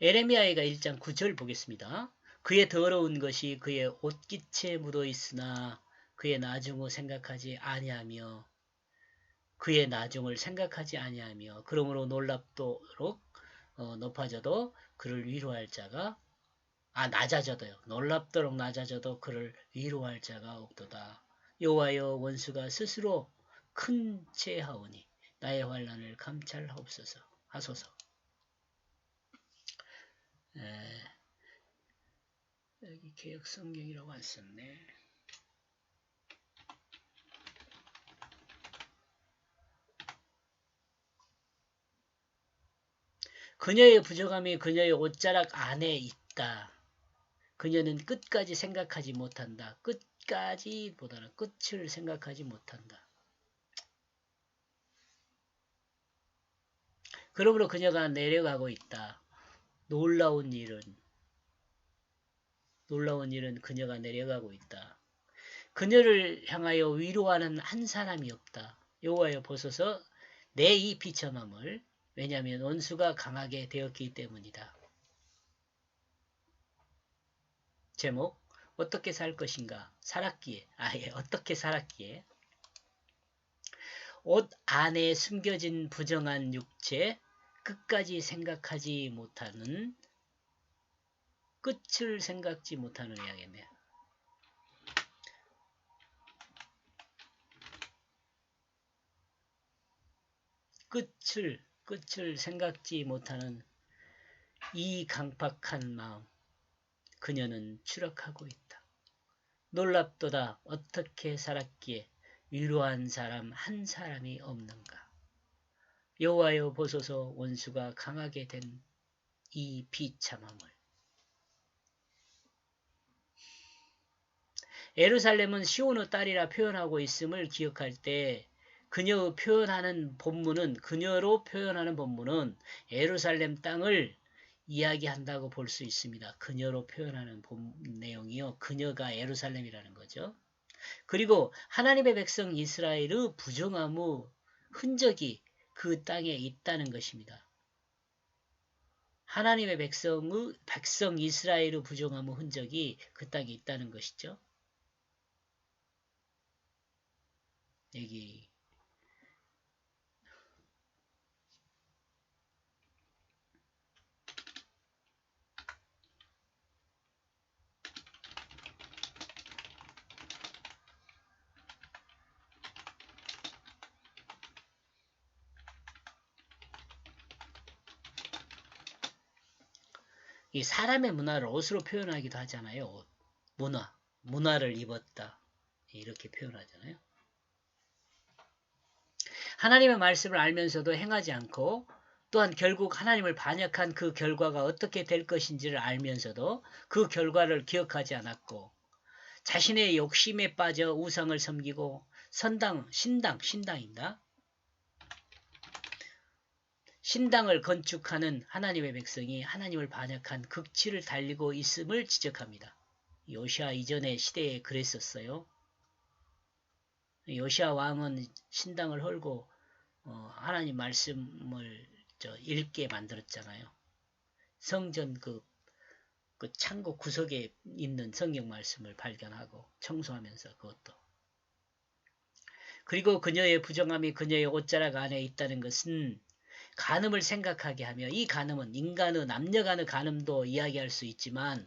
에레미야가 1장 9절 보겠습니다. 그의 더러운 것이 그의 옷깃에 묻어 있으나 그의 나중을 생각하지 아니하며 그의 나중을 생각하지 아니하며 그러므로 놀랍도록 높아져도 그를 위로할 자가 낮아져도요. 놀랍도록 낮아져도 그를 위로할 자가 없도다. 여호와여 원수가 스스로 큰 죄하오니 나의 환난을 감찰하옵소서 하소서. 여기 개역 성경이라고 안 썼네. 그녀의 부족함이 그녀의 옷자락 안에 있다. 그녀는 끝까지 생각하지 못한다. 끝까지보다는 끝을 생각하지 못한다. 그러므로 그녀가 내려가고 있다. 놀라운 일은 그녀가 내려가고 있다. 그녀를 향하여 위로하는 한 사람이 없다. 여호와여 보소서 내 이 비참함을 왜냐하면 원수가 강하게 되었기 때문이다. 제목 어떻게 살 것인가? 살았기에 어떻게 살았기에 옷 안에 숨겨진 부정한 육체 끝까지 생각하지 못하는 끝을 생각지 못하는 이야기네요. 끝을 생각지 못하는 이 강팍한 마음 그녀는 추락하고 있다. 놀랍도다 어떻게 살았기에 위로한 사람 한 사람이 없는가. 여호와여 보소서 원수가 강하게 된 이 비참함을. 예루살렘은 시온의 딸이라 표현하고 있음을 기억할 때 그녀로 표현하는 본문은 예루살렘 땅을 이야기한다고 볼 수 있습니다. 그녀로 표현하는 본 내용이요. 그녀가 예루살렘이라는 거죠. 그리고 하나님의 백성 이스라엘의 부정함의 흔적이 그 땅에 있다는 것입니다. 하나님의 백성 이스라엘의 부정함의 흔적이 그 땅에 있다는 것이죠. 여기 이 사람의 문화를 옷으로 표현하기도 하잖아요. 옷. 문화를 입었다. 이렇게 표현하잖아요. 하나님의 말씀을 알면서도 행하지 않고 또한 결국 하나님을 반역한 그 결과가 어떻게 될 것인지를 알면서도 그 결과를 기억하지 않았고 자신의 욕심에 빠져 우상을 섬기고 신당입니다. 신당을 건축하는 하나님의 백성이 하나님을 반역한 극치를 달리고 있음을 지적합니다. 요시아 이전의 시대에 그랬었어요. 요시아 왕은 신당을 헐고 하나님 말씀을 읽게 만들었잖아요. 성전 그 창고 구석에 있는 성경 말씀을 발견하고 청소하면서 그것도. 그리고 그녀의 부정함이 그녀의 옷자락 안에 있다는 것은 간음을 생각하게 하며 이 간음은 인간의 남녀 간의 간음도 이야기할 수 있지만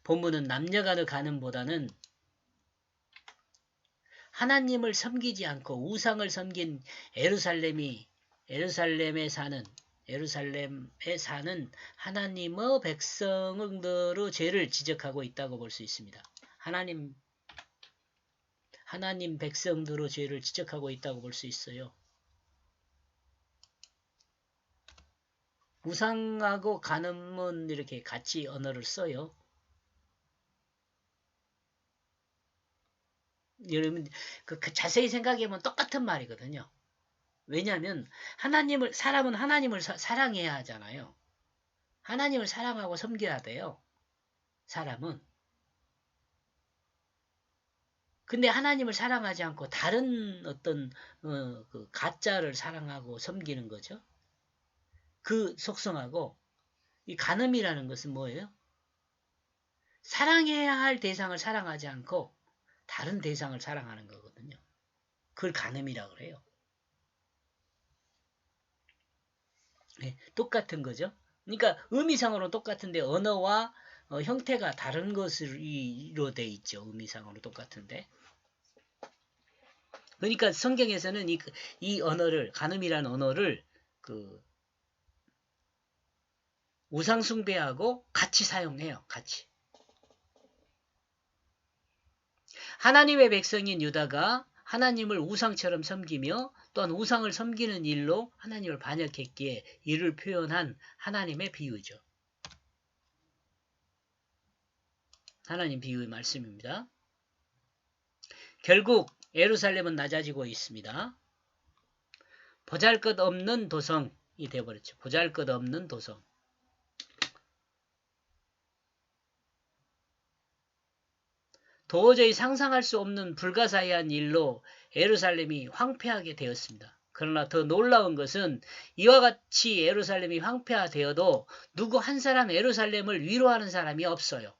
본문은 남녀 간의 간음보다는 하나님을 섬기지 않고 우상을 섬긴 예루살렘에 사는 하나님의 백성들의 죄를 지적하고 있다고 볼 수 있습니다. 하나님 백성들의 죄를 지적하고 있다고 볼 수 있어요. 우상하고 간음은 이렇게 같이 언어를 써요. 여러분 자세히 생각해보면 똑같은 말이거든요. 왜냐하면 사람은 하나님을 사랑해야 하잖아요. 하나님을 사랑하고 섬겨야 돼요. 사람은. 근데 하나님을 사랑하지 않고 다른 어떤 그 가짜를 사랑하고 섬기는 거죠. 그 속성하고 이 간음이라는 것은 뭐예요? 사랑해야 할 대상을 사랑하지 않고 다른 대상을 사랑하는 거거든요. 그걸 간음이라고 그래요. 네, 똑같은 거죠. 그러니까 의미상으로 똑같은데 언어와 형태가 다른 것으로 돼 있죠. 의미상으로 똑같은데. 그러니까 성경에서는 이 언어를 간음이라는 언어를 그 우상숭배하고 같이 사용해요. 같이. 하나님의 백성인 유다가 하나님을 우상처럼 섬기며 또한 우상을 섬기는 일로 하나님을 반역했기에 이를 표현한 하나님의 비유죠. 하나님 비유의 말씀입니다. 결국 예루살렘은 낮아지고 있습니다. 보잘것없는 도성이 되어버렸죠. 보잘것없는 도성. 도저히 상상할 수 없는 불가사의한 일로 예루살렘이 황폐하게 되었습니다. 그러나 더 놀라운 것은 이와 같이 예루살렘이 황폐화되어도 누구 한 사람 예루살렘을 위로하는 사람이 없어요.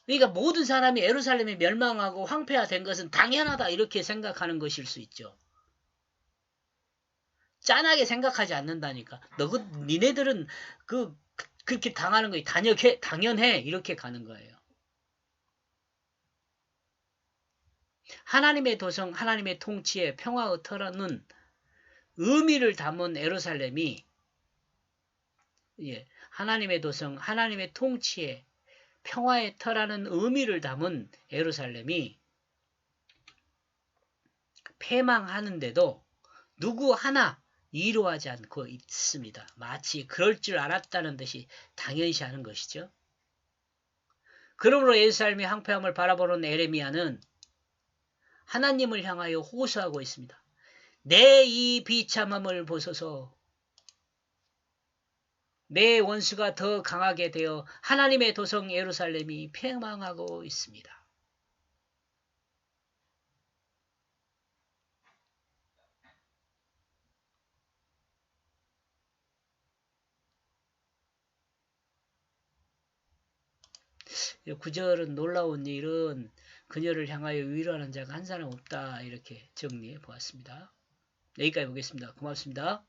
그러니까 모든 사람이 예루살렘이 멸망하고 황폐화된 것은 당연하다 이렇게 생각하는 것일 수 있죠. 짠하게 생각하지 않는다니까. 니네들은 그렇게 당하는 거예요. 당연해 이렇게 가는 거예요. 하나님의 도성, 하나님의 통치의 평화의 터라는 의미를 담은 예루살렘이 하나님의 도성, 하나님의 통치의 평화의 터라는 의미를 담은 예루살렘이 패망하는데도 누구 하나 위로하지 않고 있습니다. 마치 그럴 줄 알았다는 듯이 당연시하는 것이죠. 그러므로 예루살렘의 황폐함을 바라보는 에레미야는 하나님을 향하여 호소하고 있습니다. 내 이 비참함을 보소서. 내 원수가 더 강하게 되어 하나님의 도성 예루살렘이 패망하고 있습니다. 구절은 놀라운 일은 그녀를 향하여 위로하는 자가 한 사람 없다 이렇게 정리해 보았습니다. 여기까지 보겠습니다. 고맙습니다.